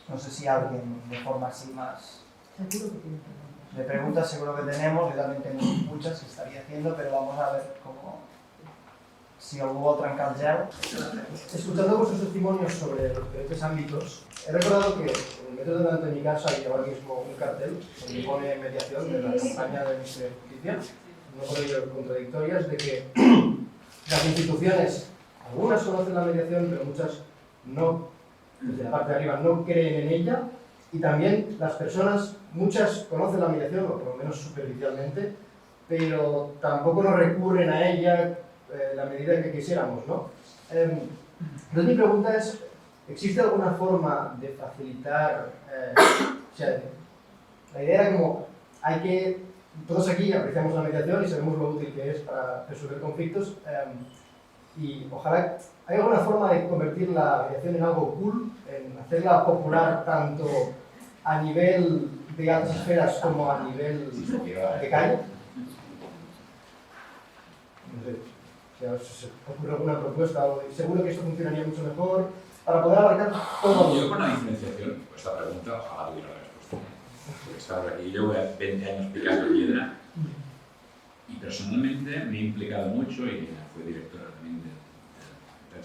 No sé si alguien de forma así más... Seguro que tiene preguntas. De preguntas seguro que tenemos, yo también tengo muchas que estaría haciendo, pero vamos a ver cómo... Si algú vol trencar el gel. Escuchando vuestros testimonios sobre los diferentes ámbitos, he recordado que en el método delante de mi casa hay ahora mismo un cartel donde pone mediación de la campaña del Ministerio de Justicia, no por ello contradictorias, de que las instituciones, algunas conocen la mediación, pero muchas no, desde la parte de arriba, no creen en ella, y también las personas, muchas conocen la mediación, o por lo menos superficialmente, pero tampoco nos recurren a ella la medida que quisiéramos, ¿no? Entonces mi pregunta es, ¿existe alguna forma de facilitar, o sea, la idea era como, hay que, todos aquí apreciamos la mediación y sabemos lo útil que es para resolver conflictos, y ojalá, ¿hay alguna forma de convertir la mediación en algo cool, en hacerla popular tanto a nivel de altas esferas como a nivel de calle? No sé. Si os ocurre alguna propuesta, seguro que esto funcionaría mucho mejor para poder abarcar todo. Yo con la diferenciación, pues esta pregunta, ojalá tuviera la respuesta. Porque estaba aquí, yo llevo 20 años picando piedra y personalmente me he implicado mucho y fui directora también de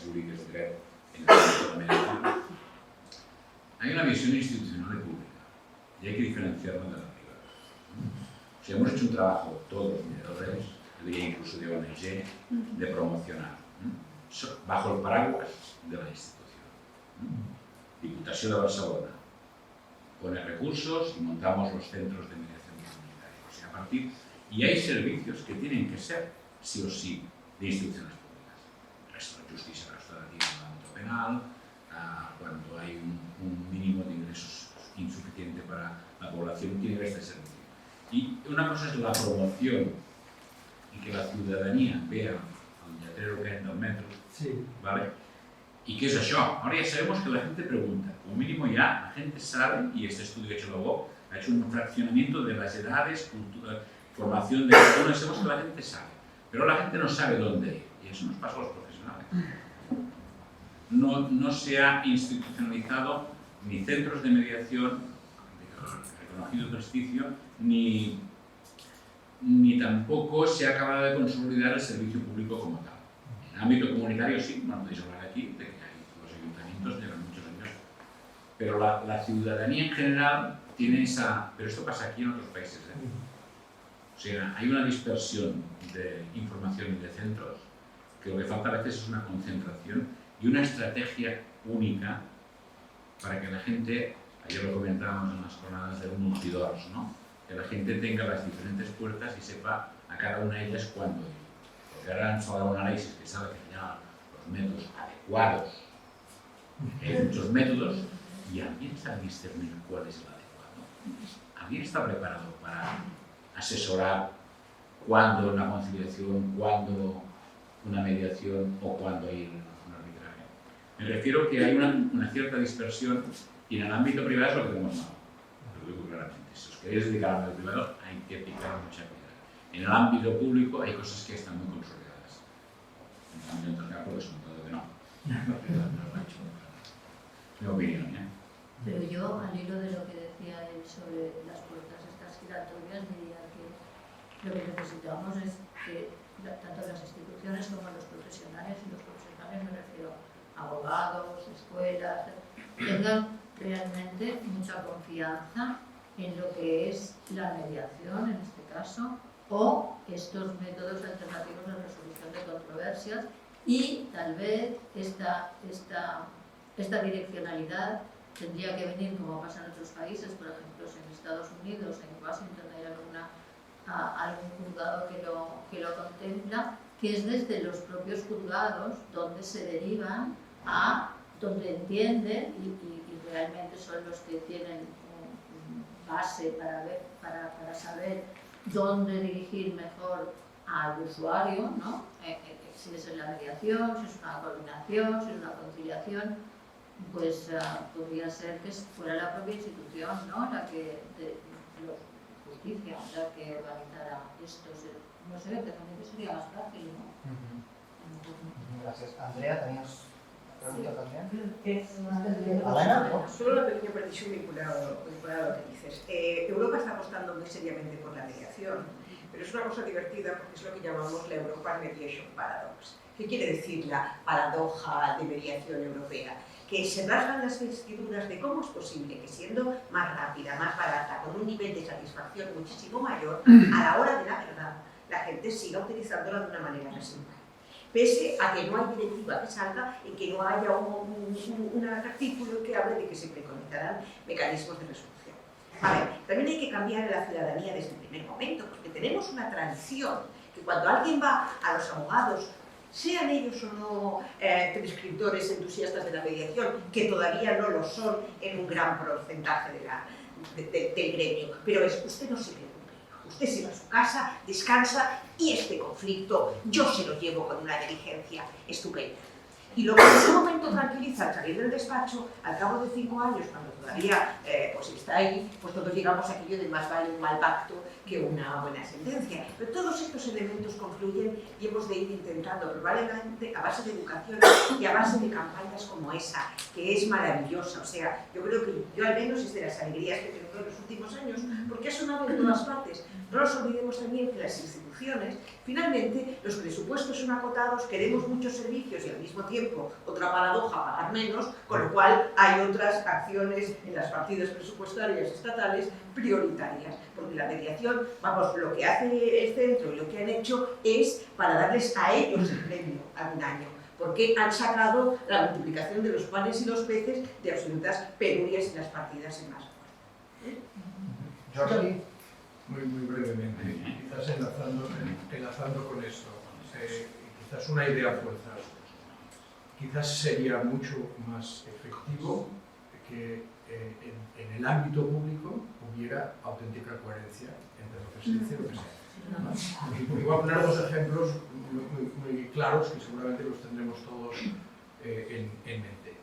jurídicas de Dret en el ámbito de la mediación. Hay una visión institucional y pública y hay que diferenciarla de la privada. O sea, hemos hecho un trabajo, todos los mediadores, incluso de ONG, de promocionar, bajo el paraguas de la institución. Diputación de Barcelona pone recursos y montamos los centros de mediación comunitaria. O sea, a partir, y hay servicios que tienen que ser, sí o sí, de instituciones públicas. Justicia restaurativa en el ámbito penal, cuando hay un mínimo de ingresos insuficiente para la población, tiene que haber este servicio. Y una cosa es la promoción y que la ciudadanía vea el lletrero que hay en el metro, sí. ¿vale? ¿Y qué es eso? Ahora ya sabemos que la gente pregunta, como mínimo ya la gente sabe, y este estudio que ha hecho la UOC ha hecho un fraccionamiento de las edades, cultura, formación de personas, sabemos que la gente sabe, pero la gente no sabe dónde ir, y eso nos pasa a los profesionales. No se ha institucionalizado ni centros de mediación de reconocido prestigio, ni tampoco se ha acabado de consolidar el servicio público como tal. En el ámbito comunitario sí, no podéis hablar aquí de que los ayuntamientos llevan muchos años, pero la ciudadanía en general tiene esa... Pero esto pasa aquí en otros países, ¿eh? O sea, hay una dispersión de información y de centros que lo que falta a veces es una concentración y una estrategia única para que la gente, ayer lo comentábamos en las jornadas de multidors, ¿no? Que la gente tenga las diferentes puertas y sepa a cada una de ellas cuándo ir. Porque ahora han sacado un análisis que sabe que ya los métodos adecuados, hay muchos métodos, y alguien sabe discernir cuál es el adecuado. Alguien está preparado para asesorar cuándo una conciliación, cuándo una mediación o cuándo ir a un arbitraje. Me refiero que hay una cierta dispersión y en el ámbito privado es lo que tenemos mal. Lo digo claramente. Si os queréis dedicar al ámbito privado, hay que picar mucha piedra. En el ámbito público hay cosas que están muy consolidadas. En el ámbito internacional, por descontado que no. Mi opinión, ¿eh? Pero yo, al hilo de lo que decía él sobre las puertas estas giratorias, diría que lo que necesitamos es que tanto las instituciones como los profesionales, y los profesionales me refiero a abogados, escuelas, tengan realmente mucha confianza en lo que es la mediación, en este caso, o estos métodos alternativos de resolución de controversias, y tal vez esta direccionalidad tendría que venir, como pasa en otros países, por ejemplo, en Estados Unidos, en Washington hay algún juzgado que lo contempla, que es desde los propios juzgados donde se derivan a donde entienden y realmente son los que tienen base para saber dónde dirigir mejor al usuario, ¿no? Si es en la mediación, si es una coordinación, si es una conciliación, pues podría ser que fuera la propia institución, ¿no? La que justicia, la que organizara esto. No sé, realmente sería más fácil, ¿no? Gracias. Andrea, tenías pregunta también. Sí. Alena, ¿no? Solo una pequeña precisión vinculada a lo que dices. Europa está apostando muy seriamente por la mediación, pero es una cosa divertida porque es lo que llamamos la European Mediation Paradox. ¿Qué quiere decir la paradoja de mediación europea? Que se rasgan las vestiduras de cómo es posible que siendo más rápida, más barata, con un nivel de satisfacción muchísimo mayor, a la hora de la verdad, la gente siga utilizándola de una manera residual. Pese a que no hay directiva que salga y que no haya un artículo que hable de que se preconizarán mecanismos de resolución. A ver, también hay que cambiar en la ciudadanía desde el primer momento, porque tenemos una tradición que cuando alguien va a los abogados, sean ellos o no prescriptores entusiastas de la mediación, que todavía no lo son en un gran porcentaje del gremio, pero es, usted no se preocupe, usted se va a su casa, descansa y este conflicto yo se lo llevo con una diligencia estupenda. Y lo que en ese momento tranquiliza al salir del despacho, al cabo de 5 años, cuando todavía pues está ahí, pues todos llegamos a aquello de más vale un mal pacto que una buena sentencia. Pero todos estos elementos confluyen y hemos de ir intentando, probablemente a base de educación y a base de campañas como esa, que es maravillosa. O sea, yo creo que yo al menos es de las alegrías que he tenido en los últimos años, porque ha sonado en todas partes. No nos olvidemos también que las instituciones, finalmente, los presupuestos son acotados, queremos muchos servicios y al mismo tiempo, otra paradoja, pagar menos, con lo cual hay otras acciones en las partidas presupuestarias estatales prioritarias, porque la mediación, vamos, lo que hace el centro y lo que han hecho es para darles a ellos el premio a un año, porque han sacado la multiplicación de los panes y los peces de absolutas penurias en las partidas en más. Jordi. Muy brevemente, quizás enlazando con esto, quizás una idea fuerza. Quizás sería mucho más efectivo que en el ámbito público hubiera auténtica coherencia entre lo que se dice y lo que se hace. Y voy a poner dos ejemplos muy claros que seguramente los tendremos todos en mente.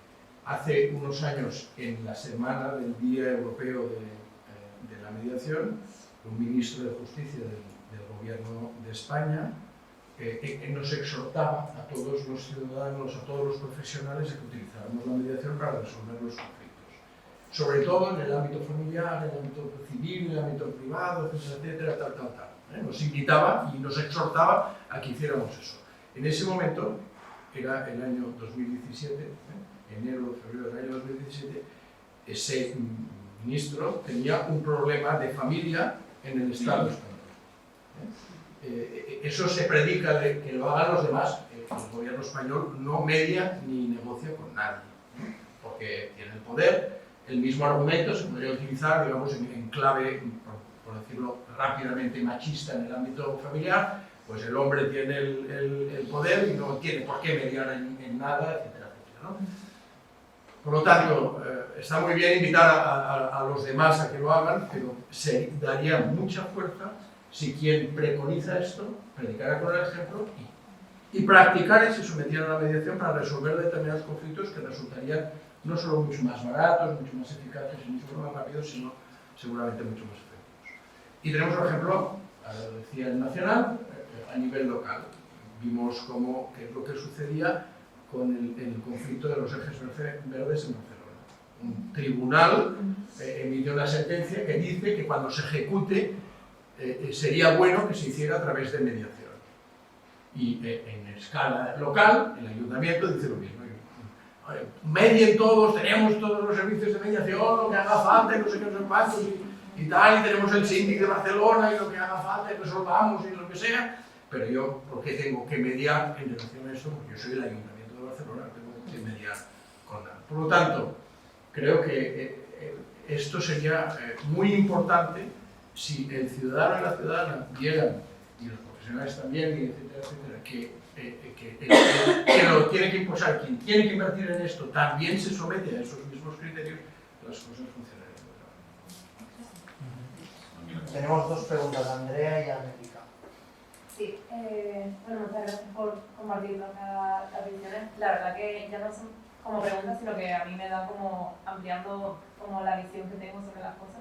Hace unos años, en la semana del Día Europeo de la Mediación, un ministro de Justicia del Gobierno de España nos exhortaba a todos los ciudadanos, a todos los profesionales a que utilizáramos la mediación para resolver los conflictos. Sobre todo en el ámbito familiar, en el ámbito civil, en el ámbito privado, etcétera, tal. Nos invitaba y nos exhortaba a que hiciéramos eso. En ese momento, era el año 2017, enero, febrero del año 2017, ese ministro tenía un problema de familia en el Estado español. Eso se predica de que lo hagan los demás. El gobierno español no media ni negocia con nadie, porque tiene el poder. El mismo argumento se podría utilizar, digamos, en clave, por decirlo rápidamente, machista en el ámbito familiar. Pues el hombre tiene el poder y no tiene por qué mediar en nada, etcétera, ¿no? Por lo tanto, está muy bien invitar a los demás a que lo hagan, pero se daría mucha fuerza si quien preconiza esto predicara con el ejemplo y practicara y se sometiera a la mediación para resolver determinados conflictos que resultarían no solo mucho más baratos, mucho más eficaces y mucho más rápidos, sino seguramente mucho más efectivos. Y tenemos un ejemplo, lo decía el Nacional, a nivel local. Vimos qué es lo que sucedía con el conflicto de los ejes verdes en Barcelona. Un tribunal emitió una sentencia que dice que cuando se ejecute sería bueno que se hiciera a través de mediación. Y en escala local, el ayuntamiento dice lo mismo. Medien todos, tenemos todos los servicios de mediación, lo que haga falta, y no sé qué, no sé cuántos, y tal, y tenemos el síndic de Barcelona, y lo que haga falta, y resolvamos, y lo que sea. Pero yo, ¿por qué tengo que mediar en relación a esto? Porque yo soy el ayuntamiento de Barcelona, tengo que mediar con nada. Por lo tanto, creo que esto sería muy importante si el ciudadano y la ciudadana vieran, y los profesionales también, y etcétera, que lo tiene que impulsar, quien tiene que invertir en esto también se somete a esos mismos criterios, las cosas funcionarían. Tenemos dos preguntas, Andrea y América. Sí, bueno, muchas gracias por compartir las visiones. La verdad que ya no son como preguntas, sino que a mí me da como ampliando como la visión que tengo sobre las cosas.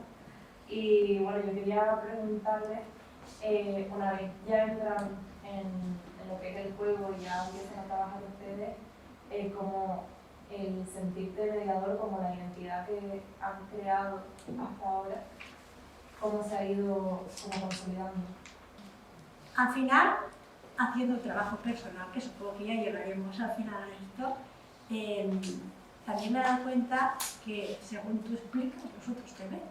Y bueno, yo quería preguntarle, una vez ya entran en lo que es el juego y ya empiezan a trabajar ustedes, como el sentirte mediador como la identidad que han creado hasta ahora, cómo se ha ido como consolidando. Al final, haciendo el trabajo personal, que supongo que ya llegaremos al final a esto, también me he dado cuenta que según tú explicas, los otros te ven.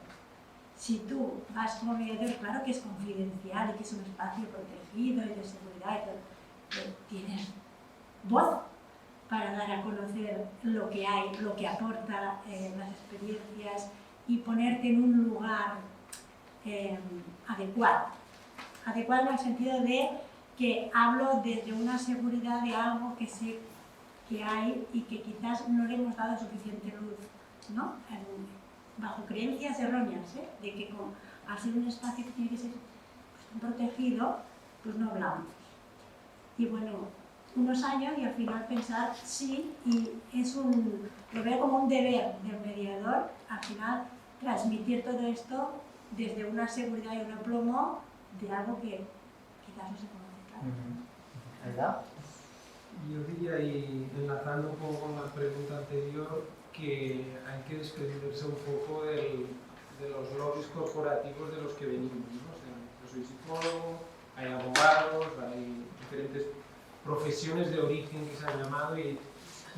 Si tú vas como mediador, claro que es confidencial y que es un espacio protegido y de seguridad y todo, tienes voz para dar a conocer lo que hay, lo que aporta las experiencias y ponerte en un lugar adecuado. Adecuado en el sentido de que hablo desde una seguridad de algo que sé que hay y que quizás no le hemos dado suficiente luz, ¿no? Bajo creencias erróneas, de que al ser un espacio que tiene que ser protegido, pues no hablamos. Y bueno, unos años y al final pensar sí, y lo veo como un deber del mediador, al final transmitir todo esto desde una seguridad y un aplomo de algo que quizás no se conoce, claro. Yo diría, y enlazando un poco con la pregunta anterior, que hay que desprenderse un poco de los lobbies corporativos de los que venimos, ¿no? O sea, yo soy psicólogo, hay abogados, hay diferentes profesiones de origen que se han llamado y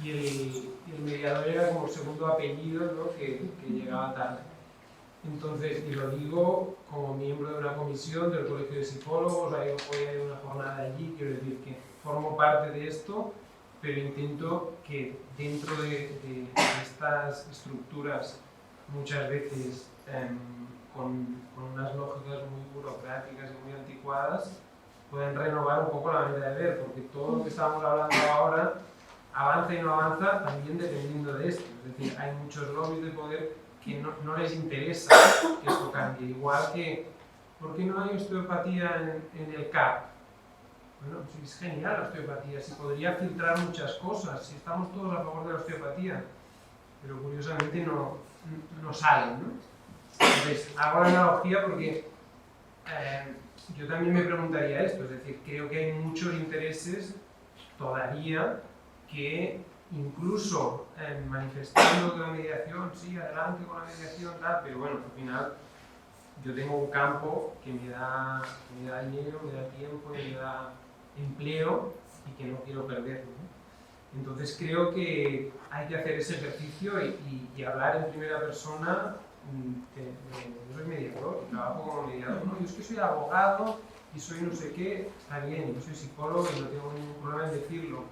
el mediador era como segundo apellido, ¿no? que llegaba tarde. Entonces, y lo digo como miembro de una comisión del Colegio de Psicólogos, hoy hay una jornada allí, quiero decir que formo parte de esto, pero intento que dentro de estas estructuras, muchas veces con unas lógicas muy burocráticas y muy anticuadas, pueden renovar un poco la manera de ver, porque todo lo que estamos hablando ahora avanza y no avanza también dependiendo de esto. Es decir, hay muchos lobbies de poder que no les interesa que esto cambie. Igual que, ¿por qué no hay osteopatía en el CAP? Bueno, sí, es genial la osteopatía, si podría filtrar muchas cosas, si estamos todos a favor de la osteopatía, pero curiosamente no salen, ¿no? Entonces, hago la analogía porque yo también me preguntaría esto, es decir, creo que hay muchos intereses todavía que incluso manifestando que la mediación, sí, adelante con la mediación, tal, pero bueno, al final yo tengo un campo que me da dinero, me da tiempo, me da empleo y que no quiero perder, ¿no? Entonces creo que hay que hacer ese ejercicio y hablar en primera persona. Yo soy mediador, trabajo como mediador, ¿no? Yo es que soy abogado y soy no sé qué, está bien, yo soy psicólogo y no tengo ningún problema en decirlo,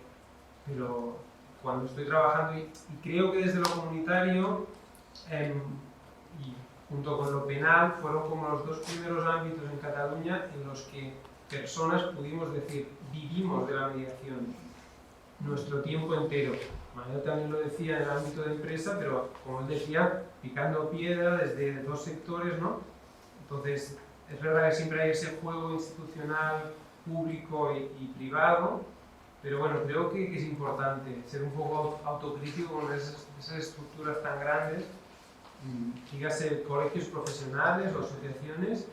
pero cuando estoy trabajando, y creo que desde lo comunitario y junto con lo penal fueron como los dos primeros ámbitos en Cataluña en los que personas pudimos decir, vivimos de la mediación nuestro tiempo entero. Manuel también lo decía en el ámbito de empresa, pero como él decía, picando piedra desde dos sectores, ¿no? Entonces, es verdad que siempre hay ese juego institucional, público y privado, pero bueno, creo que es importante ser un poco autocrítico con esas estructuras tan grandes, dígase colegios profesionales o asociaciones,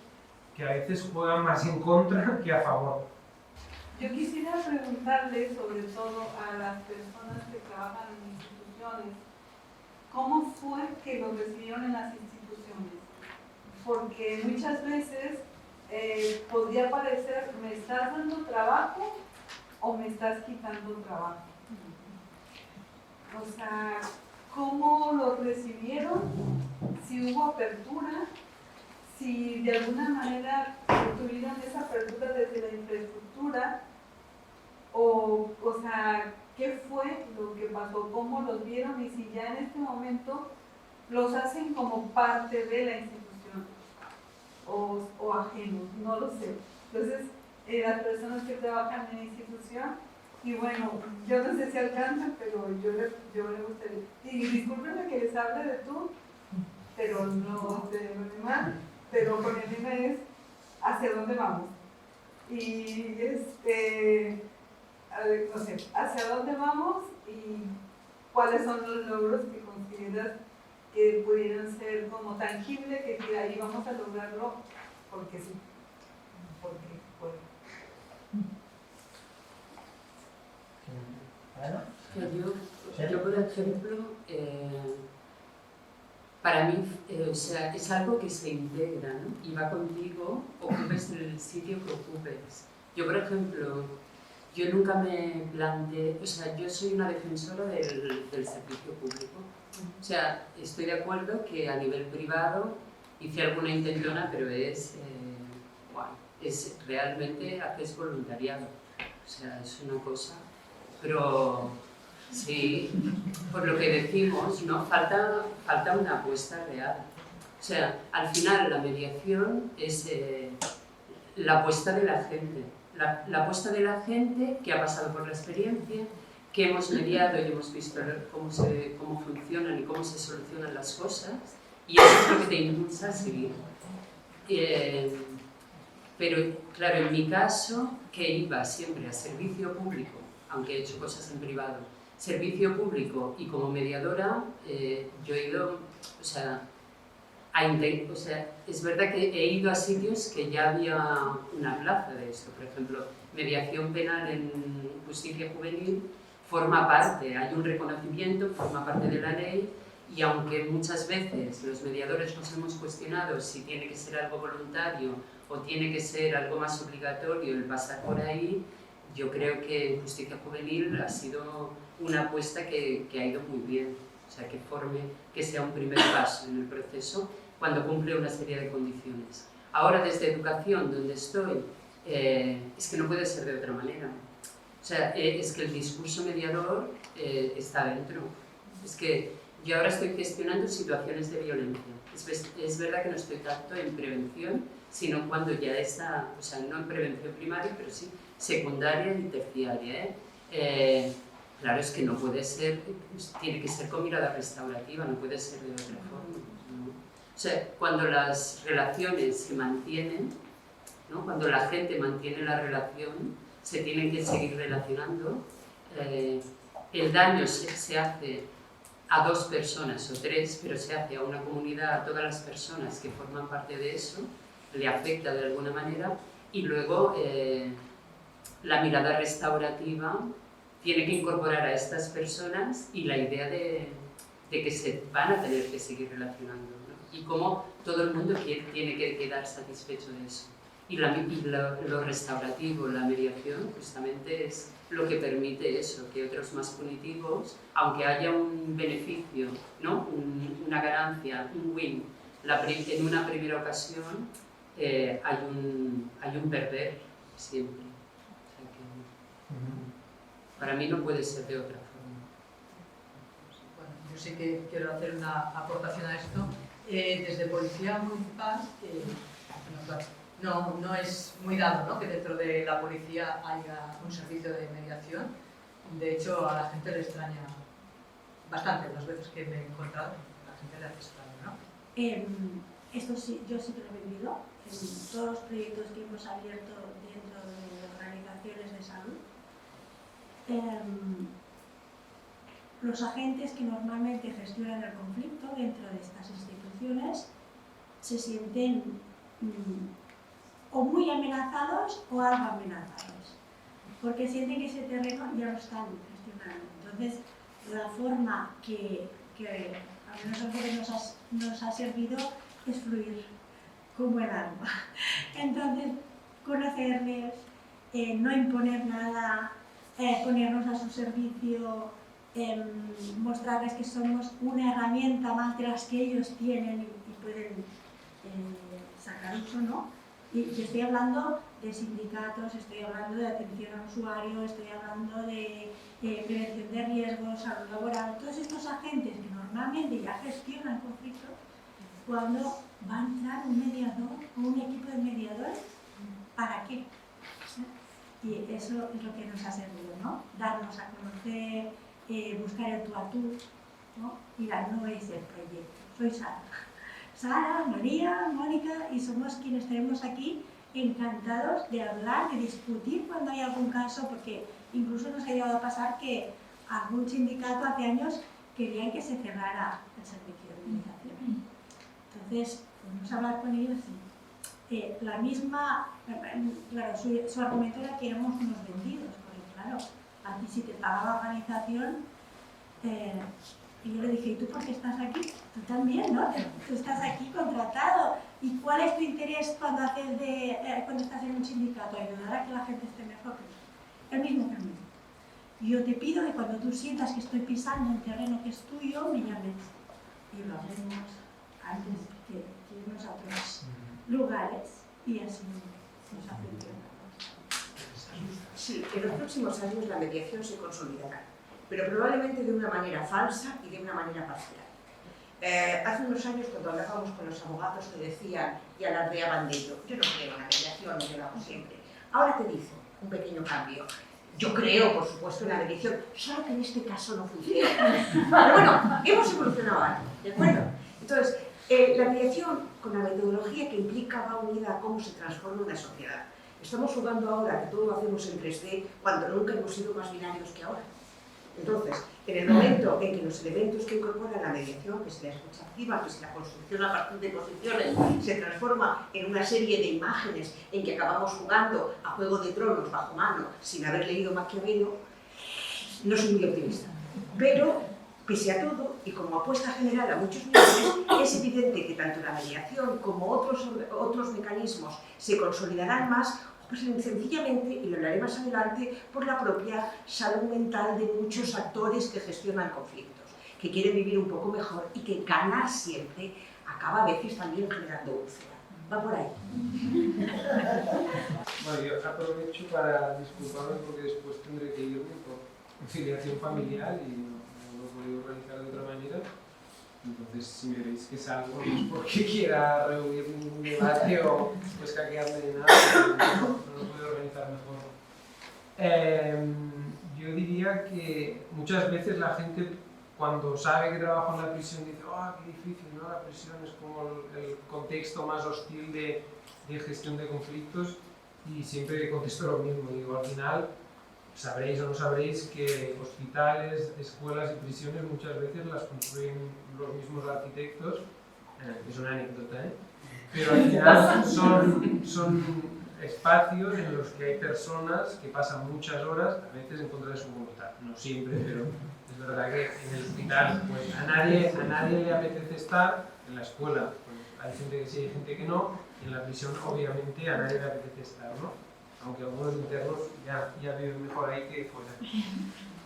que a veces juegan más en contra que a favor. Yo quisiera preguntarle, sobre todo a las personas que trabajan en instituciones, ¿cómo fue que lo recibieron en las instituciones? Porque muchas veces podría parecer, ¿me estás dando trabajo o me estás quitando trabajo? O sea, ¿cómo lo recibieron? Si hubo apertura, si de alguna manera tuvieron esa apertura desde la infraestructura, o sea, ¿qué fue lo que pasó? ¿Cómo los vieron? Y si ya en este momento los hacen como parte de la institución o ajenos, no lo sé. Entonces, las personas que trabajan en la institución, y bueno, yo no sé si alcanzan, pero yo le gustaría, y discúlpenme que les hable de tú, pero no de lo demás, pero con el tema es hacia dónde vamos. Y no sé, hacia dónde vamos y cuáles son los logros que consideras que pudieran ser como tangibles, que ahí vamos a lograrlo porque sí, porque puede. Bueno. Yo Yo, por ejemplo, para mí, o sea, es algo que se integra, ¿no? Y va contigo, ocupes el sitio que ocupes. Yo, por ejemplo, yo nunca me planteé, o sea, yo soy una defensora del servicio público. O sea, estoy de acuerdo que a nivel privado hice alguna intentona, pero es realmente haces voluntariado. O sea, es una cosa, pero sí, por lo que decimos, ¿no? Falta una apuesta real. O sea, al final la mediación es la apuesta de la gente. La apuesta de la gente que ha pasado por la experiencia, que hemos mediado y hemos visto cómo funcionan y cómo se solucionan las cosas, y eso es lo que te impulsa a seguir. Pero, claro, en mi caso, que iba siempre a servicio público, aunque he hecho cosas en privado, servicio público y como mediadora, yo he ido, o sea, es verdad que he ido a sitios que ya había una plaza de esto. Por ejemplo, mediación penal en justicia juvenil forma parte, hay un reconocimiento, forma parte de la ley, y aunque muchas veces los mediadores nos hemos cuestionado si tiene que ser algo voluntario o tiene que ser algo más obligatorio el pasar por ahí, yo creo que en justicia juvenil ha sido una apuesta que ha ido muy bien. O sea, que sea un primer paso en el proceso cuando cumple una serie de condiciones. Ahora, desde educación, donde estoy, es que no puede ser de otra manera. O sea, es que el discurso mediador está dentro. Es que yo ahora estoy gestionando situaciones de violencia. Es verdad que no estoy tanto en prevención, sino cuando ya está, o sea, no en prevención primaria, pero sí secundaria y terciaria. Claro, es que no puede ser, tiene que ser con mirada restaurativa, no puede ser de otra forma, ¿no? O sea, cuando las relaciones se mantienen, ¿no? Cuando la gente mantiene la relación, se tienen que seguir relacionando. El daño se hace a 2 personas o 3, pero se hace a una comunidad, a todas las personas que forman parte de eso, le afecta de alguna manera, y luego la mirada restaurativa tiene que incorporar a estas personas y la idea de que se van a tener que seguir relacionando, ¿no? Y cómo todo el mundo tiene que quedar satisfecho de eso. Y lo restaurativo, la mediación, justamente es lo que permite eso, que otros más punitivos, aunque haya un beneficio, ¿no? Una ganancia, un win, en una primera ocasión hay un perder siempre. O sea que, para mí no puede ser de otra forma. Bueno, yo sí que quiero hacer una aportación a esto. Desde Policía Municipal, no es muy dado, ¿no?, que dentro de la policía haya un servicio de mediación. De hecho, a la gente le extraña bastante las veces que me he encontrado. La gente le hace extraño, ¿no? Esto sí, yo sí que lo he vivido en todos los proyectos que hemos abierto dentro de organizaciones de salud. Los agentes que normalmente gestionan el conflicto dentro de estas instituciones se sienten o muy amenazados o algo amenazados, porque sienten que ese terreno ya lo están gestionando. Entonces, la forma que a nosotros nos ha servido es fluir como el agua. Entonces, conocerles, no imponer nada, ponernos a su servicio, mostrarles que somos una herramienta más de las que ellos tienen y pueden sacar uso, ¿no? Y estoy hablando de sindicatos, estoy hablando de atención al usuario, estoy hablando de prevención de riesgos, salud laboral, todos estos agentes que normalmente ya gestionan conflictos, cuando va a entrar un mediador o un equipo de mediadores, ¿para qué? Y eso es lo que nos ha servido, ¿no? Darnos a conocer, buscar el tú a tú, ¿no? Mira, no es el proyecto, soy Sara, María, Mónica, y somos quienes tenemos aquí encantados de hablar, de discutir cuando hay algún caso, porque incluso nos ha llegado a pasar que algún sindicato hace años querían que se cerrara el servicio de mediación. Entonces, podemos hablar con ellos y la misma, claro, su argumento era que éramos unos vendidos, porque claro, aquí si te pagaba la organización, Y yo le dije, ¿y tú por qué estás aquí? Tú también, ¿no? Tú estás aquí contratado. ¿Y cuál es tu interés cuando estás en un sindicato? Ayudar a que la gente esté mejor. El mismo que el mío. Y yo te pido que cuando tú sientas que estoy pisando un terreno que es tuyo, me llames. Y lo hacemos antes que irnos a otros lugares y así nos afeccionamos. Sí, en los próximos años la mediación se consolidará, pero probablemente de una manera falsa y de una manera parcial. Hace unos años, cuando hablábamos con los abogados, te decían y alardeaban de ello: yo no creo en la mediación, yo lo hago siempre. Ahora te dicen un pequeño cambio: yo creo, por supuesto, en la mediación, solo que en este caso no funciona. Pero bueno, hemos evolucionado algo, ¿de acuerdo? Entonces, la mediación, con la metodología que implica, va unida a cómo se transforma una sociedad. Estamos jugando ahora que todo lo hacemos en 3D, cuando nunca hemos sido más binarios que ahora. Entonces, en el momento en que los elementos que incorporan la mediación, que es la escucha activa, que es la construcción a partir de posiciones, se transforma en una serie de imágenes en que acabamos jugando a Juego de Tronos bajo mano, sin haber leído Maquiavelo, no soy muy optimista. Pero, pese a todo, y como apuesta general a muchos niveles, es evidente que tanto la mediación como otros mecanismos se consolidarán más, pues sencillamente, y lo hablaré más adelante, por la propia salud mental de muchos actores que gestionan conflictos, que quieren vivir un poco mejor y que ganar siempre acaba a veces también generando úlcera. Va por ahí. Bueno, yo aprovecho para disculparme porque después tendré que irme por conciliación familiar y no lo he podido organizar de otra manera. Entonces, si me veis que salgo, no es porque quiera reunir ningún debate o pues caquearme de nada, no lo puedo organizar mejor. Yo diría que muchas veces la gente, cuando sabe que trabajo en la prisión, dice: ¡oh, qué difícil!, ¿no? La prisión es como el contexto más hostil de gestión de conflictos, y siempre contesto lo mismo. Digo, al final, sabréis o no sabréis que hospitales, escuelas y prisiones muchas veces las construyen los mismos arquitectos, es una anécdota, pero al final son espacios en los que hay personas que pasan muchas horas, a veces en contra de su voluntad, no siempre, pero es verdad que en el hospital pues, a nadie le apetece estar, en la escuela pues, hay gente que sí, hay gente que no, y en la prisión obviamente a nadie le apetece estar, ¿no? Aunque algunos internos ya viven mejor ahí que fuera.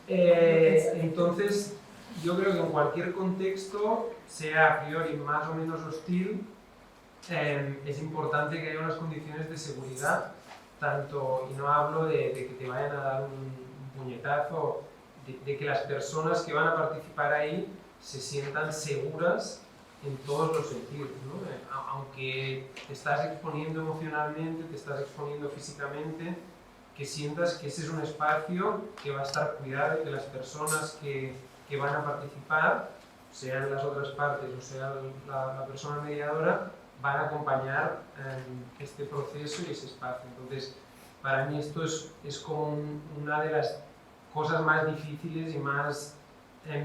Entonces, yo creo que en cualquier contexto, sea a priori más o menos hostil, es importante que haya unas condiciones de seguridad, tanto, y no hablo de que te vayan a dar un puñetazo, de que las personas que van a participar ahí se sientan seguras en todos los sentidos, ¿no? Aunque te estás exponiendo emocionalmente, te estás exponiendo físicamente, que sientas que ese es un espacio que va a estar cuidado y que las personas que van a participar, sean las otras partes o sea la persona mediadora, van a acompañar este proceso y ese espacio. Entonces, para mí esto es como una de las cosas más difíciles y más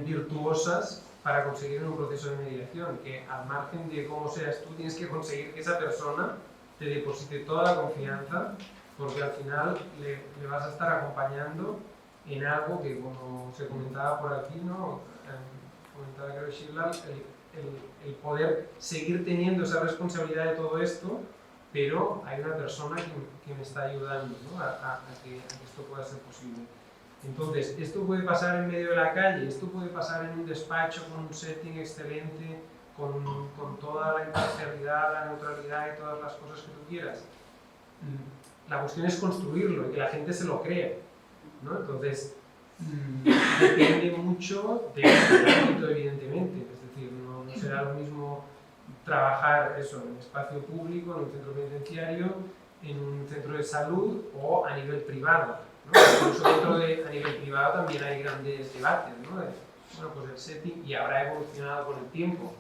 virtuosas para conseguir un proceso de mediación, que al margen de cómo seas tú, tienes que conseguir que esa persona te deposite toda la confianza, porque al final le vas a estar acompañando en algo que, como se comentaba por aquí, ¿no? Comentaba creo Sheila, el poder seguir teniendo esa responsabilidad de todo esto, pero hay una persona que me está ayudando, ¿no? a que esto pueda ser posible. Entonces, esto puede pasar en medio de la calle, esto puede pasar en un despacho con un setting excelente, con toda la imparcialidad, la neutralidad y todas las cosas que tú quieras. La cuestión es construirlo y que la gente se lo crea, ¿no? Entonces, depende mucho del ámbito, evidentemente. Es decir, no será lo mismo trabajar eso en espacio público, en un centro penitenciario, en un centro de salud o a nivel privado, ¿no? Incluso a nivel privado también hay grandes debates, ¿no? Bueno, pues el setting, y habrá evolucionado con el tiempo.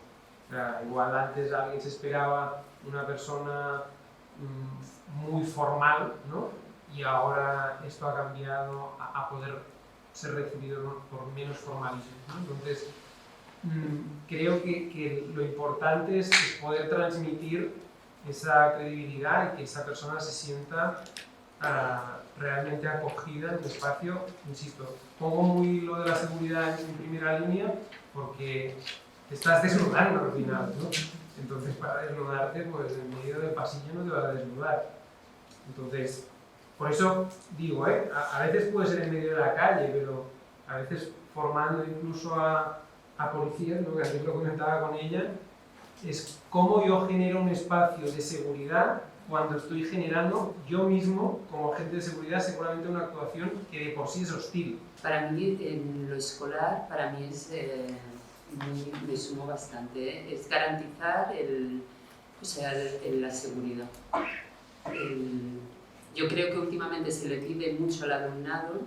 O sea, igual antes alguien se esperaba una persona muy formal, ¿no? Y ahora esto ha cambiado a poder ser recibido, ¿no?, por menos formalismo, ¿no? Entonces, creo que lo importante es poder transmitir esa credibilidad y que esa persona se sienta realmente acogida en un espacio, insisto, pongo muy lo de la seguridad en primera línea porque te estás desnudando al final, ¿no? Entonces para desnudarte, pues en medio del pasillo no te vas a desnudar. Entonces, por eso digo, a veces puede ser en medio de la calle, pero a veces formando incluso a policías, ¿no? Que ayer lo comentaba con ella, es cómo yo genero un espacio de seguridad cuando estoy generando yo mismo, como agente de seguridad, seguramente una actuación que de por sí es hostil. Para mí, en lo escolar, para mí es, me sumo bastante, es garantizar la seguridad. Yo creo que últimamente se le pide mucho al alumnado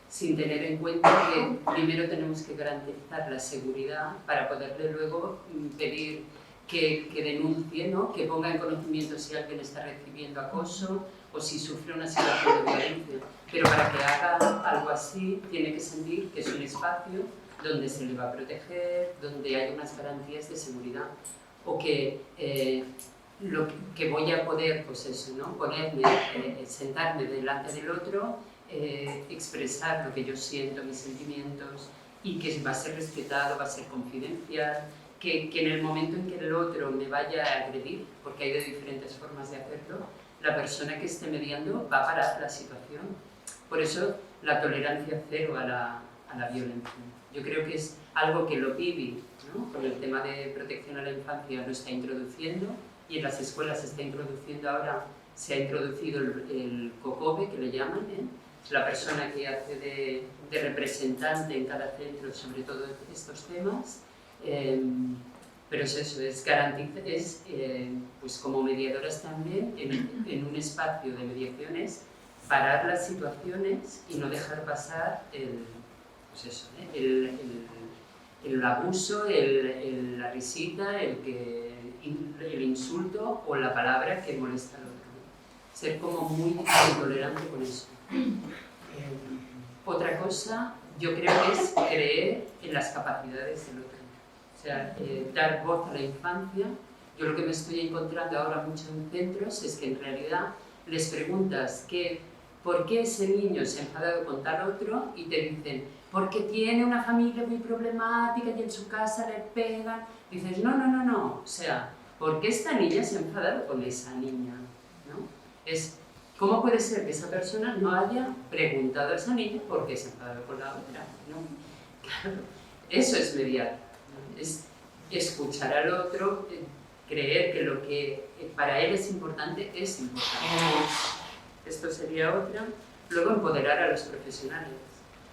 sin tener en cuenta que primero tenemos que garantizar la seguridad para poderle luego pedir que denuncie, ¿no? Que ponga en conocimiento si alguien está recibiendo acoso o si sufre una situación de violencia. Pero para que haga algo así, tiene que sentir que es un espacio donde se le va a proteger, donde hay unas garantías de seguridad. O que lo que voy a poder, pues eso, ¿no? Ponerme, sentarme delante del otro, expresar lo que yo siento, mis sentimientos, y que va a ser respetado, va a ser confidencial, que en el momento en que el otro me vaya a agredir, porque hay de diferentes formas de hacerlo, la persona que esté mediando va a parar la situación. Por eso la tolerancia cero a la violencia. Yo creo que es algo que lo PIBI, ¿no? Con el tema de protección a la infancia, lo está introduciendo, y en las escuelas se está introduciendo ahora, se ha introducido el COCOBE, que le llaman, la persona que hace de representante en cada centro sobre todo estos temas. Pero es eso, es garantizar, pues como mediadoras también, en un espacio de mediaciones, parar las situaciones y no dejar pasar el abuso, la risita, el insulto o la palabra que molesta al otro. Ser como muy intolerante con eso. Otra cosa, yo creo que es creer en las capacidades del otro. O sea, dar voz a la infancia. Yo lo que me estoy encontrando ahora mucho en centros es que en realidad les preguntas por qué ese niño se ha enfadado con tal otro y te dicen, porque tiene una familia muy problemática y en su casa le pegan. Dices, no. O sea, ¿por qué esta niña se ha enfadado con esa niña? ¿No? ¿Cómo puede ser que esa persona no haya preguntado a esa niña por qué se ha enfadado con la otra? ¿No? Claro, eso es mediar. Es escuchar al otro, creer que lo que para él es importante es importante. Esto sería otra. Luego, empoderar a los profesionales.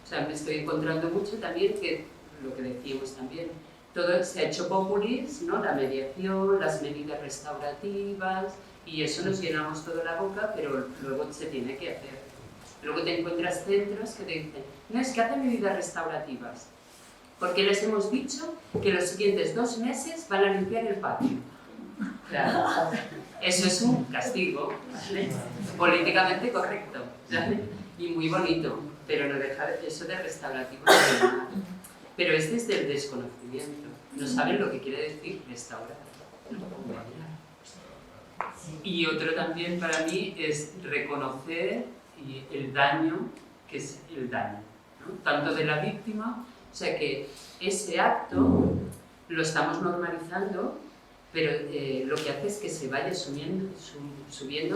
O sea, me estoy encontrando mucho también que, lo que decíamos también, todo se ha hecho populis, ¿no? La mediación, las medidas restaurativas, y eso nos llenamos toda la boca, pero luego se tiene que hacer. Luego te encuentras centros que te dicen, no, es que hacen medidas restaurativas, porque les hemos dicho que los siguientes 2 meses van a limpiar el patio. Claro, eso es un castigo, ¿vale? Políticamente correcto, ¿vale? Y muy bonito, pero no dejar eso de restaurativo. Pero es desde el desconocimiento, no saben lo que quiere decir restaurar. Y otro también para mí es reconocer el daño, que es el daño, ¿no? Tanto de la víctima, o sea que ese acto lo estamos normalizando, pero lo que hace es que se vaya subiendo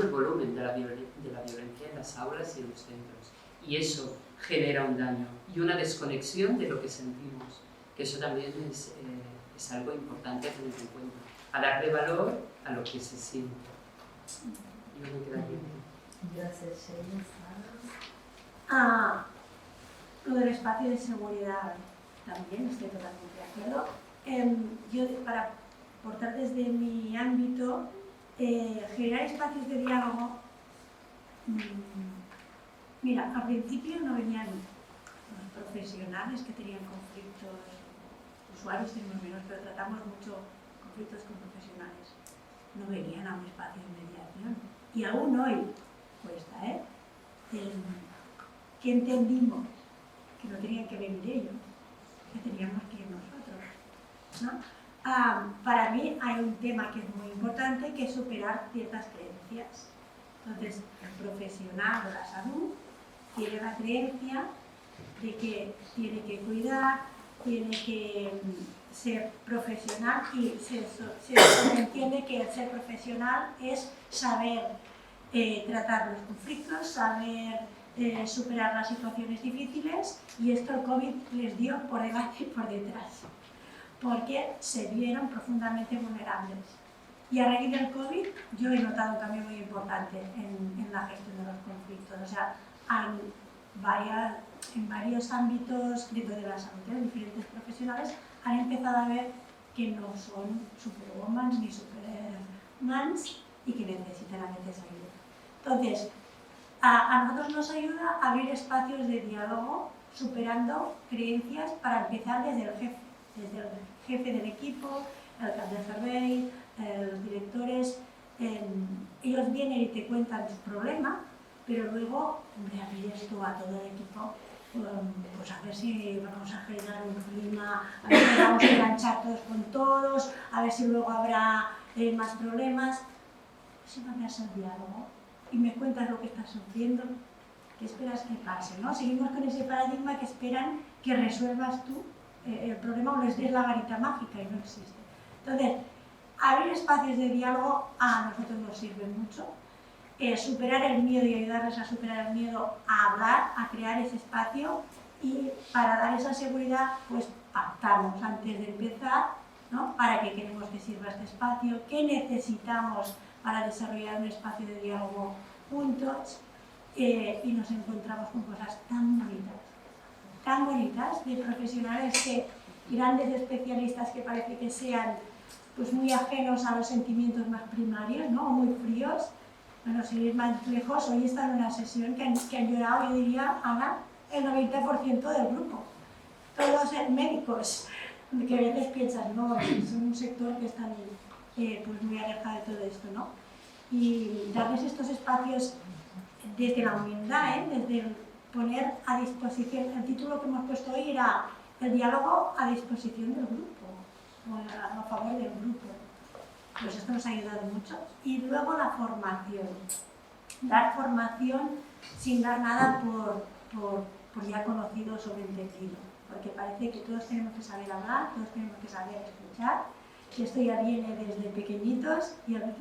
el volumen de la violencia en las aulas y en los centros. Y eso genera un daño y una desconexión de lo que sentimos, que eso también es algo importante a tener en cuenta, a darle valor a lo que se siente. Yo me quedaría aquí. Gracias, lo del espacio de seguridad también estoy totalmente de acuerdo. Yo, para aportar desde mi ámbito, generar espacios de diálogo. Mira, al principio no venían los profesionales que tenían conflictos, usuarios tenemos menos, pero tratamos mucho conflictos con profesionales. No venían a un espacio de mediación. Y aún hoy cuesta, que entendimos que no tenían que venir ellos, que teníamos que ir nosotros, ¿no? Para mí hay un tema que es muy importante, que es superar ciertas creencias. Entonces, el profesional de la salud tiene la creencia de que tiene que cuidar, tiene que ser profesional y se entiende que el ser profesional es saber tratar los conflictos, saber superar las situaciones difíciles, y esto el COVID les dio por delante y por detrás, porque se vieron profundamente vulnerables. Y a raíz del COVID yo he notado un cambio muy importante en la gestión de los conflictos. O sea, en varios ámbitos dentro de la salud, diferentes profesionales han empezado a ver que no son superwoman ni supermans y que necesitan a veces ayuda. Entonces, a nosotros nos ayuda a abrir espacios de diálogo superando creencias, para empezar desde el jefe del equipo, el cap de servei, los directores. Ellos vienen y te cuentan su problema, pero luego abrir esto a todo el equipo, pues a ver si vamos a generar un clima, a ver si vamos a enganchar todos con todos, a ver si luego habrá más problemas. Si no me haces el diálogo y me cuentas lo que estás sufriendo, ¿qué esperas que pase? ¿No? Seguimos con ese paradigma que esperan que resuelvas tú el problema o les des la varita mágica, y no existe. Entonces, abrir espacios de diálogo a nosotros nos sirve mucho. Superar el miedo y ayudarles a superar el miedo, a hablar, a crear ese espacio, y para dar esa seguridad, pues pactamos antes de empezar, ¿no? Para qué queremos que sirva este espacio, qué necesitamos para desarrollar un espacio de diálogo juntos, y nos encontramos con cosas tan bonitas, de profesionales que, grandes especialistas que parece que sean pues muy ajenos a los sentimientos más primarios, ¿no? O muy fríos. Bueno, sin ir más lejos, hoy está en una sesión que han llorado, yo diría, Ana, el 90% del grupo. Todos médicos, que a veces piensan, no, son un sector que está pues muy alejado de todo esto, ¿no? Y darles estos espacios desde la humildad, desde el poner a disposición. El título que hemos puesto hoy era el diálogo a disposición del grupo, o a favor del grupo. Pues esto nos ha ayudado mucho. Y luego la formación. Dar formación sin dar nada por ya conocido o sobreentendido. Porque parece que todos tenemos que saber hablar, todos tenemos que saber escuchar. Y esto ya viene desde pequeñitos y a veces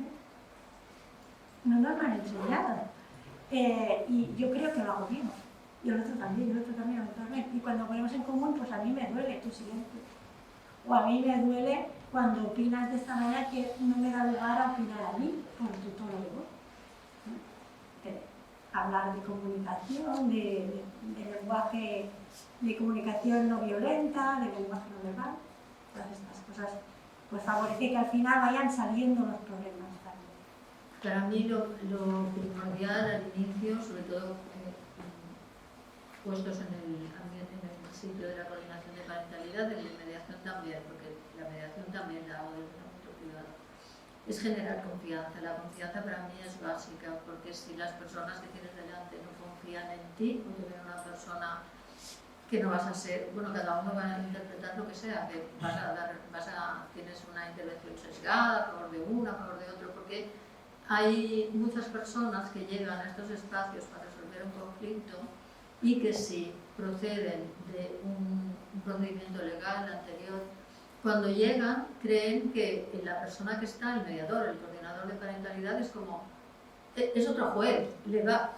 no nos lo han enseñado. Y yo creo que lo hago bien. Y el otro también, el otro también, el otro también. Y cuando ponemos en común, pues a mí me duele tu silencio. O a mí me duele cuando opinas de esta manera que no me da lugar a opinar a mí por tu tono de voz. Hablar de comunicación, de lenguaje, de comunicación no violenta, de lenguaje no verbal, todas estas cosas, pues favorece que al final vayan saliendo los problemas también. Para mí lo primordial al inicio, sobre todo puestos en el sitio de la coordinación de parentalidad, de la mediación también, porque la mediación también la hago desde el ámbito privado, es generar confianza. La confianza para mí es básica, porque si las personas que tienes delante no confían en ti, o te ven una persona que no vas a ser, bueno, cada uno va a interpretar lo que sea, que tienes una intervención sesgada a favor de uno, a favor de otro, porque hay muchas personas que llegan a estos espacios para resolver un conflicto y que si proceden de un procedimiento legal anterior, cuando llegan creen que la persona que está, el mediador, el coordinador de parentalidad, es otro juez.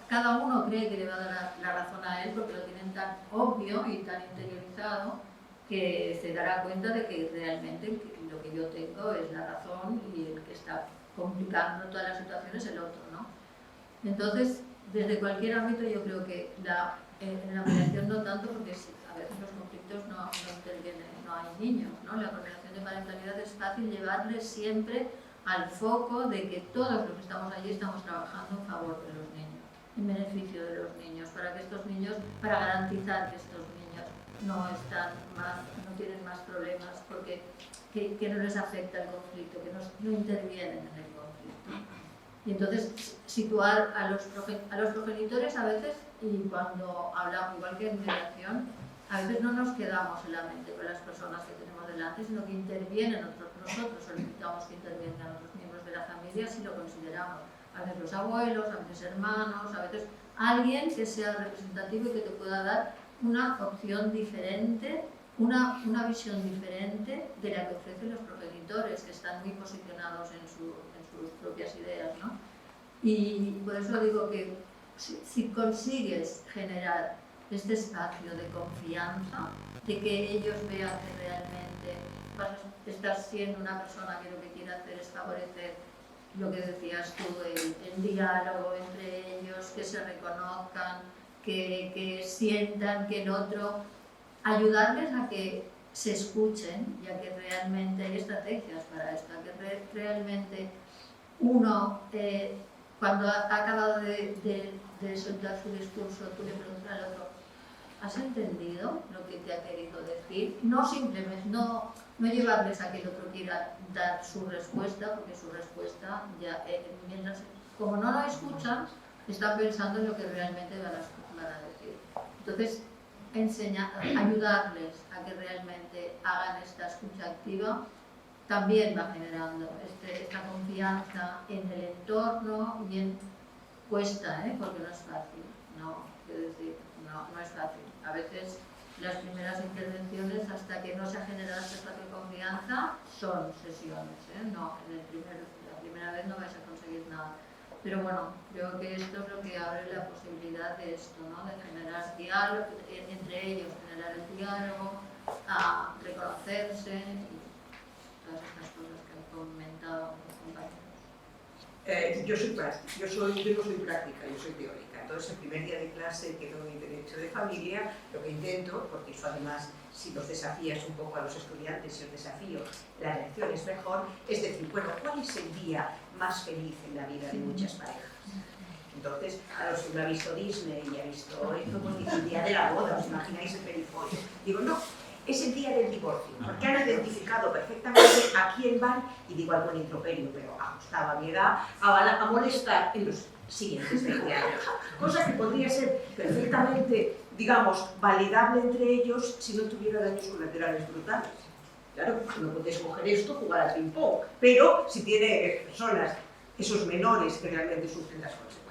Cada uno cree que le va a dar la razón a él porque lo tienen tan obvio y tan interiorizado que se dará cuenta de que realmente lo que yo tengo es la razón y el que está complicando todas las situaciones es el otro, ¿no? Entonces, desde cualquier ámbito yo creo que en la mediación no tanto, porque a veces los conflictos no intervienen, no hay niños, ¿no? La coordinación de parentalidad es fácil llevarles siempre al foco de que todos los que estamos allí estamos trabajando en favor de los niños, en beneficio de los niños, para garantizar que estos niños no tienen más problemas, porque que no les afecta el conflicto, que no intervienen en el conflicto. Y entonces situar a los progenitores a veces, y cuando hablamos, igual que en mediación, a veces no nos quedamos en la mente con las personas que tenemos delante, sino que intervienen nosotros solicitamos que intervengan otros miembros de la familia si lo consideramos. a veces los abuelos, a veces hermanos, a veces alguien que sea representativo y que te pueda dar una opción diferente, una visión diferente de la que ofrecen los progenitores, que están muy posicionados en sus propias ideas, ¿no? Y por eso digo que si consigues generar este espacio de confianza, de que ellos vean que realmente estás siendo una persona que lo que quiere hacer es favorecer lo que decías tú, el diálogo entre ellos, que se reconozcan, que sientan que el otro, ayudarles a que se escuchen, ya que realmente hay estrategias para esto, que realmente uno, cuando ha acabado de soltar su discurso, tú le preguntas al otro, ¿has entendido lo que te ha querido decir? No simplemente, no llevarles a que el otro quiera dar su respuesta, porque su respuesta, ya, mientras, como no lo escuchan, están pensando en lo que realmente van a decir. Entonces, ayudarles a que realmente hagan esta escucha activa, también va generando esta confianza en el entorno y cuesta, porque no es fácil, quiero decir, no es fácil. A veces las primeras intervenciones, hasta que no se ha generado este espacio de confianza, son sesiones, no, la primera vez no vais a conseguir nada. Pero bueno, creo que esto es lo que abre la posibilidad de esto, ¿no? De generar diálogo, entre ellos generar el diálogo, a reconocerse y todas estas cosas que han comentado los compañeros. Yo no soy práctica, yo soy teórica. Entonces, el primer día de clase que doy Derecho de Familia, lo que intento, porque eso además, si los desafías un poco a los estudiantes y os desafío, la reacción es mejor, es decir, bueno, ¿cuál es el día más feliz en la vida de muchas parejas? Entonces, a los que no ha visto Disney y ha visto esto, pues dice el día de la boda, ¿os imagináis el perifolio? Digo, no, es el día del divorcio, porque han identificado perfectamente a quién van, y digo algo en improperio, pero ajustado a mi edad, a molestar en los siguientes 20 años. Cosa que podría ser perfectamente, digamos, validable entre ellos si no tuviera daños colaterales brutales. Claro, no podéis coger esto, jugar al ping-pong, pero si tiene personas, esos menores que realmente sufren las consecuencias.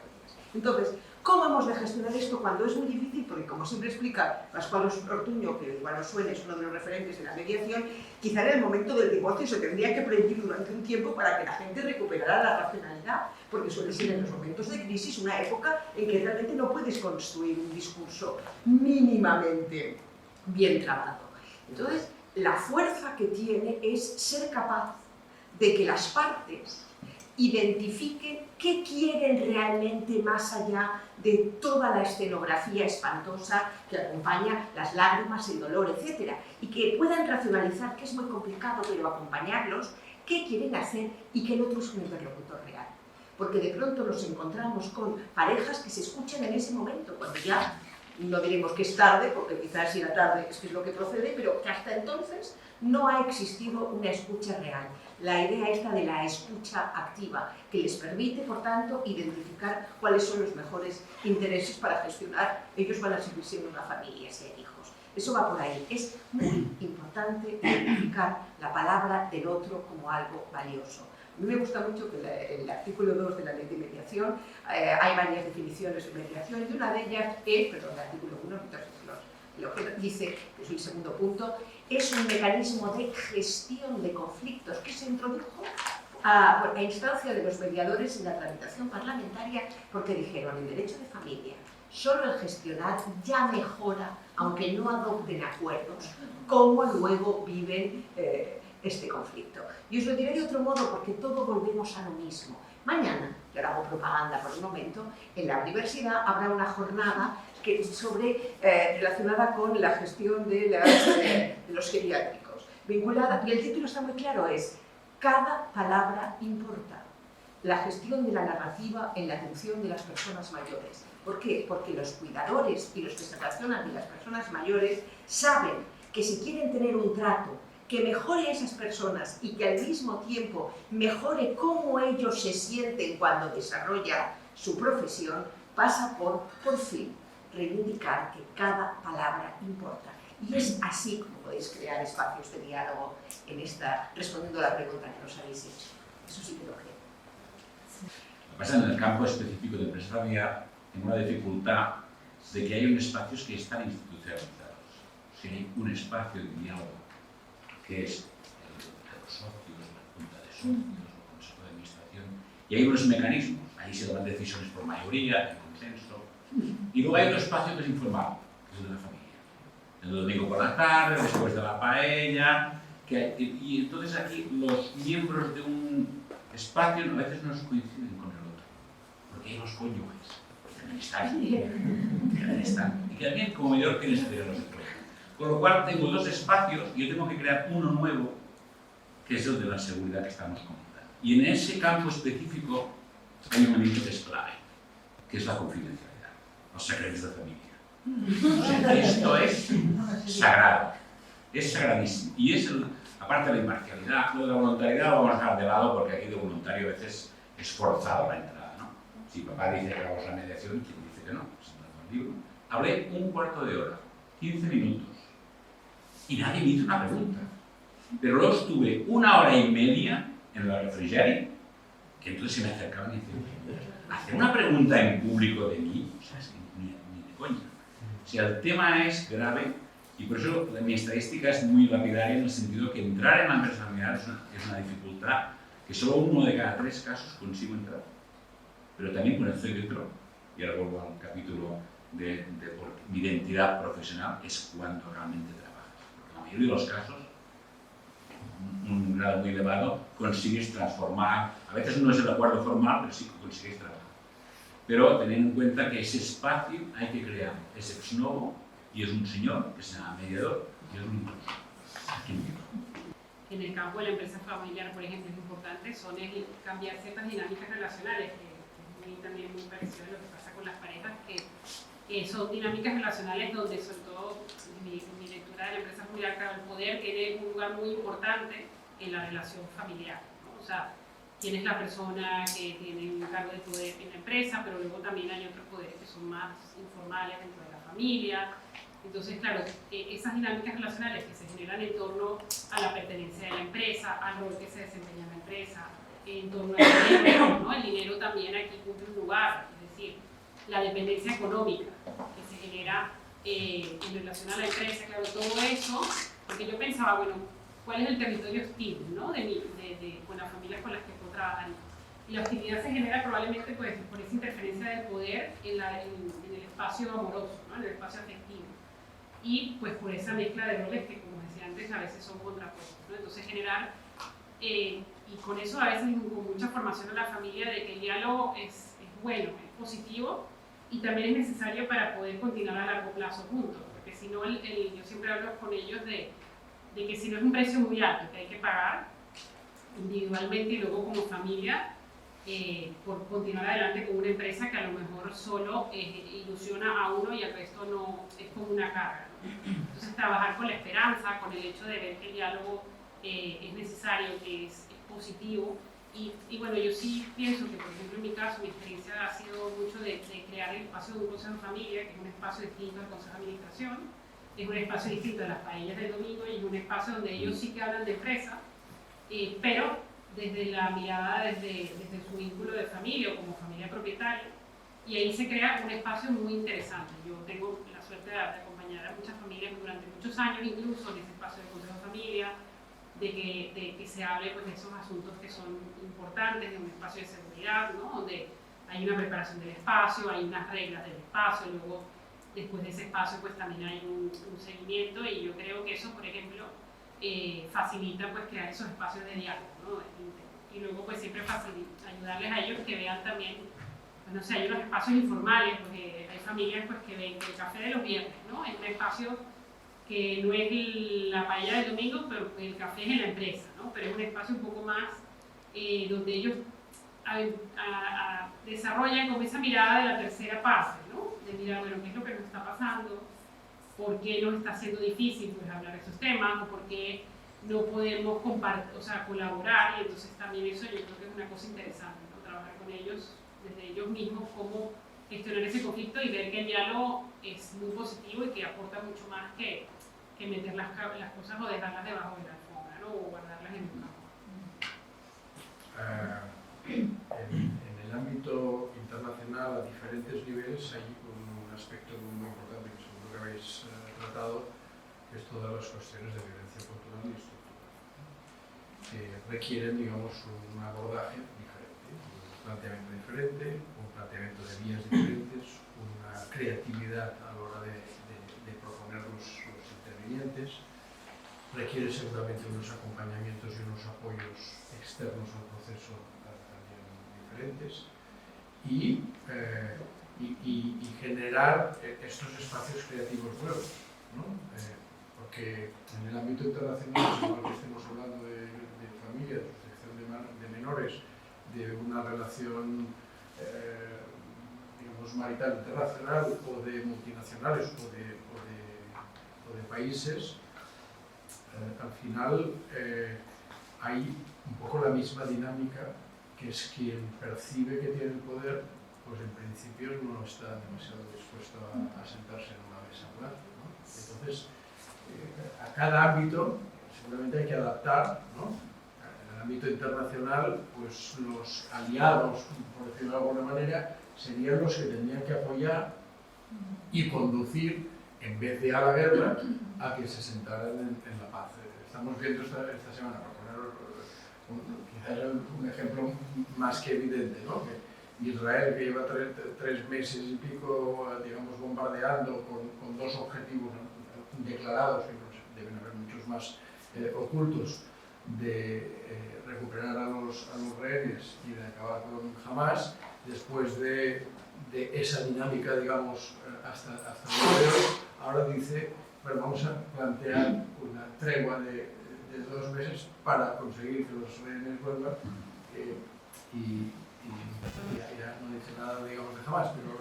Entonces, ¿cómo hemos de gestionar esto cuando es muy difícil? Porque, como siempre explica Pascual Ortuño, que igual os suene, es uno de los referentes de la mediación, quizá en el momento del divorcio se tendría que prohibir durante un tiempo para que la gente recuperara la racionalidad, porque suele ser en los momentos de crisis una época en que realmente no puedes construir un discurso mínimamente bien tratado. Entonces, la fuerza que tiene es ser capaz de que las partes identifiquen qué quieren realmente más allá de toda la escenografía espantosa que acompaña las lágrimas, el dolor, etc. Y que puedan racionalizar, que es muy complicado, pero acompañarlos, qué quieren hacer y que el otro es un interlocutor real. Porque de pronto nos encontramos con parejas que se escuchan en ese momento, cuando ya no diremos que es tarde, porque quizás si era tarde es que es lo que procede, pero que hasta entonces no ha existido una escucha real. La idea esta de la escucha activa, que les permite, por tanto, identificar cuáles son los mejores intereses para gestionar. Ellos van a seguir siendo una familia, si hay hijos. Eso va por ahí. Es muy importante identificar la palabra del otro como algo valioso. A mí me gusta mucho que el artículo 2 de la ley de mediación, hay varias definiciones de mediación, y una de ellas es, perdón, el artículo 1, lo que dice, que es el segundo punto, es un mecanismo de gestión de conflictos que se introdujo a instancia de los mediadores en la tramitación parlamentaria, porque dijeron, en derecho de familia, solo el gestionar ya mejora, aunque no adopten acuerdos, cómo luego viven este conflicto. Y os lo diré de otro modo, porque todo volvemos a lo mismo. Mañana, y ahora hago propaganda por un momento, en la universidad habrá una jornada relacionada con la gestión de los geriátricos, vinculada, y el título está muy claro, es cada palabra importa. La gestión de la narrativa en la atención de las personas mayores. ¿Por qué? Porque los cuidadores y los que se relacionan con las personas mayores saben que si quieren tener un trato que mejore a esas personas y que al mismo tiempo mejore cómo ellos se sienten cuando desarrollan su profesión, pasa por fin, reivindicar que cada palabra importa. Y es así como podéis crear espacios de diálogo respondiendo a la pregunta que nos habéis hecho. Eso sí que lo creo. Lo que pasa en el campo específico de empresa familiar, tengo la dificultad de que hay unos espacios que están institucionalizados. Si hay un espacio de diálogo, que es el de los socios, la junta de socios, el consejo de administración, y hay unos mecanismos, ahí se toman decisiones por mayoría, en consenso, y luego hay otro espacio que es informal, que es el de la familia. El domingo por la tarde, después de la paella, y entonces aquí los miembros de un espacio a veces no coinciden con el otro, porque hay los cónyuges, que también están, y que también como mayor quieren salir a los otros. Con lo cual tengo dos espacios y yo tengo que crear uno nuevo, que es el de la seguridad que estamos comentando. Y en ese campo específico hay un elemento que es clave, que es la confidencialidad, los secretos de familia. O sea, esto es sagrado, es sagradísimo. Y es, aparte de la imparcialidad, lo de la voluntariedad lo vamos a dejar de lado porque aquí de voluntario a veces es forzado la entrada, ¿no? Si papá dice que hagamos la mediación, ¿quién dice que no? El libro. Hablé un cuarto de hora, 15 minutos, y nadie me hizo una pregunta. Pero luego estuve 1 hora y media en la refrigeria, que entonces se me acercaban y decían, hacer una pregunta en público de mí, o sea, es que ni de coña. O sea, el tema es grave y por eso mi estadística es muy lapidaria en el sentido que entrar en la empresa familiar es una dificultad que solo 1 de cada 3 casos consigo entrar. Pero también cuando estoy dentro, y ahora vuelvo al capítulo de mi identidad profesional, es cuando realmente trabajas. Porque en la mayoría de los casos, un grado muy elevado, consigues transformar, a veces no es el acuerdo formal, pero sí que consigues trabajar. Pero tened en cuenta que ese espacio hay que crear, es ex novo, y es un señor, que se llama mediador, y es un incluso. En el campo de la empresa familiar, por ejemplo, es importante, son cambiar ciertas dinámicas relacionales, que es también muy parecido a lo que pasa con las parejas, que son dinámicas relacionales donde, sobre todo, mi lectura de la empresa familiar, el poder tiene un lugar muy importante en la relación familiar, ¿no? O sea, quién es la persona que tiene un cargo de poder en la empresa, pero luego también hay otros poderes que son más informales dentro de la familia. Entonces, claro, esas dinámicas relacionales que se generan en torno a la pertenencia de la empresa, al rol que se desempeña en la empresa, en torno al dinero, ¿no? El dinero también aquí cumple un lugar, es decir, la dependencia económica que se genera en relación a la empresa, claro, todo eso, porque yo pensaba, bueno, ¿cuál es el territorio hostil, ¿no? Con las familias con las que puedo trabajar? Y la hostilidad se genera probablemente pues, por esa interferencia del poder en el espacio amoroso, ¿no? En el espacio afectivo. Y pues por esa mezcla de roles que, como decía antes, a veces son contrapuestos, ¿no? Entonces generar, y con eso a veces con mucha formación a la familia de que el diálogo es bueno, es positivo y también es necesario para poder continuar a largo plazo juntos, porque si no, yo siempre hablo con ellos de que si no es un precio muy alto que hay que pagar individualmente y luego como familia, por continuar adelante con una empresa que a lo mejor solo ilusiona a uno y al resto no es como una carga, ¿no? Entonces trabajar con la esperanza, con el hecho de ver que el diálogo es necesario, que es positivo y bueno, yo sí pienso que por ejemplo en mi caso mi experiencia ha sido mucho de crear el espacio de un consejo de familia, que es un espacio distinto al consejo de administración, es un espacio distinto a las paellas del domingo y es un espacio donde ellos sí que hablan de empresa, pero desde la mirada, desde su vínculo de familia o como familia propietaria, y ahí se crea un espacio muy interesante. Yo tengo la suerte de acompañar a muchas familias durante muchos años, incluso en ese espacio de consejo de familia, de que se hable pues, de esos asuntos que son importantes, de un espacio de seguridad, ¿no? Donde hay una preparación del espacio, hay unas reglas del espacio, luego después de ese espacio pues también hay un seguimiento y yo creo que eso, por ejemplo, facilita pues crear esos espacios de diálogo, ¿no? Y luego pues siempre ayudarles a ellos que vean también, pues no sé, hay unos espacios informales, porque hay familias pues que ven el café de los viernes, ¿no? Es un espacio que no es la paella del domingo, pero el café es en la empresa, ¿no? Pero es un espacio un poco más donde ellos desarrollan como esa mirada de la tercera fase, ¿no? De mirar, bueno, ¿qué es lo que nos está pasando? ¿Por qué nos está siendo difícil pues, hablar de estos temas? ¿O por qué no podemos compartir, o sea, colaborar? Y entonces también eso yo creo que es una cosa interesante, ¿no? Trabajar con ellos, desde ellos mismos, cómo gestionar ese conflicto y ver que el diálogo es muy positivo y que aporta mucho más que meter las cosas o dejarlas debajo de la alfombra, ¿no? O guardarlas en un campo. En el ámbito internacional a diferentes niveles hay un aspecto muy importante que seguro que habéis tratado, que es todas las cuestiones de violencia cultural y estructural, que requieren, digamos, un abordaje diferente, un planteamiento diferente, un planteamiento de vías diferentes, una creatividad a la hora de proponer los intervinientes, requiere seguramente unos acompañamientos y unos apoyos externos al proceso también diferentes y generar estos espacios creativos nuevos, ¿no? Porque en el ámbito internacional, igual que estemos hablando de familia, de protección de menores, de una relación digamos marital internacional o de multinacionales o de países, al final hay un poco la misma dinámica, que es quien percibe que tiene el poder, pues en principio no está demasiado dispuesto a sentarse en una mesa a hablar, ¿no? Entonces, a cada ámbito seguramente hay que adaptar, ¿no? En el ámbito internacional, pues los aliados, por decirlo de alguna manera, serían los que tendrían que apoyar y conducir, en vez de a la guerra, a que se sentaran en la paz. Estamos viendo esta semana, para poner quizás un ejemplo más que evidente, ¿no? Que Israel, que lleva tres meses y pico, digamos, bombardeando con dos objetivos, ¿no?, declarados, que deben haber muchos más ocultos, de recuperar a los rehenes y de acabar con Hamas, después de esa dinámica, digamos, hasta el día de hoy, ahora dice, bueno, vamos a plantear una tregua de 2 meses para conseguir que los rehenes vuelvan, y ya no dice nada, digamos, de Hamas, pero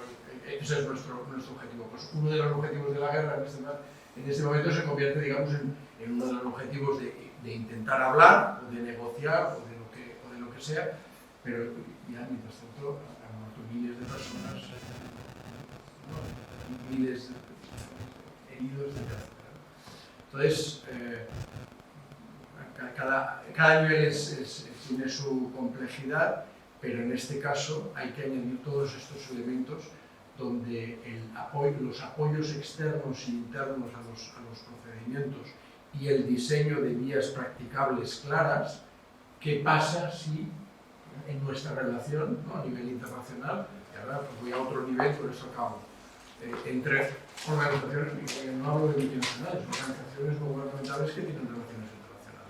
ese es nuestro objetivo. Pues uno de los objetivos de la guerra en este momento se convierte, digamos, en uno de los objetivos de intentar hablar, o de negociar, o de lo que sea, pero ya mientras tanto han muerto miles de personas, miles de heridos de guerra. Entonces, cada nivel tiene su complejidad, pero en este caso hay que añadir todos estos elementos donde los apoyos externos e internos a los procedimientos y el diseño de vías practicables claras. ¿Qué pasa si en nuestra relación, ¿no?, a nivel internacional, y ahora pues voy a otro nivel, por eso acabo, entre organizaciones, no hablo de multinacionales, organizaciones gubernamentales que tienen relaciones